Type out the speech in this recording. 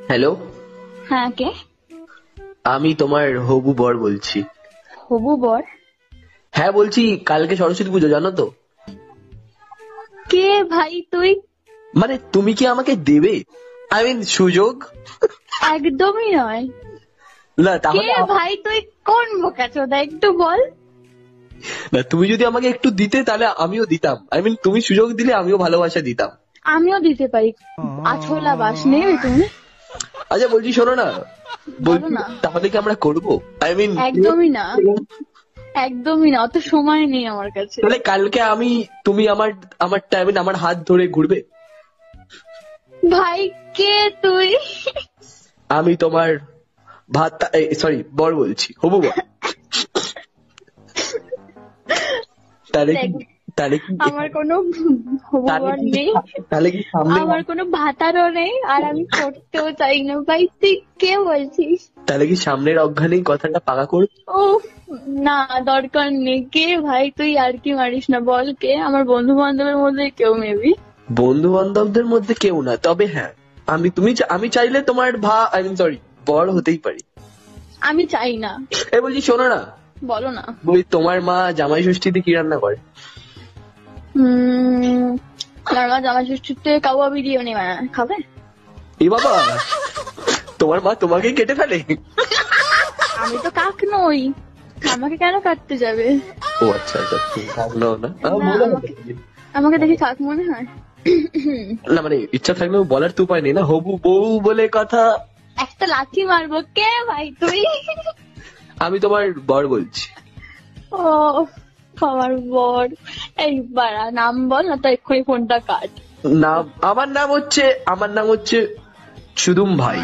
Hello, হ্যাঁ, কে? আমি তোমার হবু বর বলছি। হবু বর? হ্যাঁ বলছি, কালকে সরস্বতী পুজো জানো তো? কে ভাই তুই? মানে তুমি কি আমাকে দেবে, আই মিন সুযোগ? একদমই নয়। না কে তাহলে ভাই তুই? কোন বোকাচোদা একটু বল। না, তুমি যদি আমাকে একটু দিতে তাহলে আমিও দিতাম, আই মিন তুমি সুযোগ দিলে আমিও ভালোবাসা দিতাম। আমিও দিতে পারি। আছলা বাস নেবে তুমি? আচ্ছা বলছি শোনো না, বলো বলছি না। তাহলে কি আমরা করবো, আই মিন একদমই না, একদমই না, অত সময় নেই আমার কাছে। তাহলে কালকে তুমি আমার আমার টাইমে আমার হাত ধরে ঘুরবে? ভাই কে তুই? আমি তোমার ভাত, সরি বর বলছি, হবু বর। তাহলে কি, দেখ, তাহলে কি, আমার কোনো হবু তাহলে বর কি, নেই, তাহলে কি সামনে, আমার কোনো ভাতারও নেই, আর আমি করতেও চাই না। ভাই তুই কে বলছিস? তাহলে কি সামনের অজ্ঞানেই কথাটা পাকা করব? ও না, দরকার নেই। কে ভাই তুই? আর কি মারিস না, বল কে? আমার বন্ধু বান্ধবের মধ্যে কেউ মেবি। বন্ধু বান্ধবদের মধ্যে কেউ না, তবে হ্যাঁ আমি চাইলে তোমার আই মিন সরি বর হতেই পারি। আমি চাই না। বলছি শোনো না, বলো না। বলি তোমার মা জামাই ষষ্ঠীতে কি রান্না করে? আমার মা জামাই ষষ্ঠীতে কাওয়া বিরিয়ানি বানায়, খাবে? এ বাবা, তোমার মা তোমাকেই কেটে ফেলে? আমি তো কাক নই, আমাকে কেন কাটতে যাবে? ও আচ্ছা আচ্ছা, থাকলো না না, আমাকে দেখে কাক মনে হয়? না মানে ইচ্ছা থাকলেও বলার তো উপায় নেই না, হবু বউ বলে কথা। একটা লাথি মারবো। কে ভাই তুই? আমি তোমার বর বলছি। ও আমার বর। এই বাড়া, নাম বল না তো এক্ষুনি ফোনটা কাট। নাম, আমার নাম হচ্ছে সুদুম ভাই।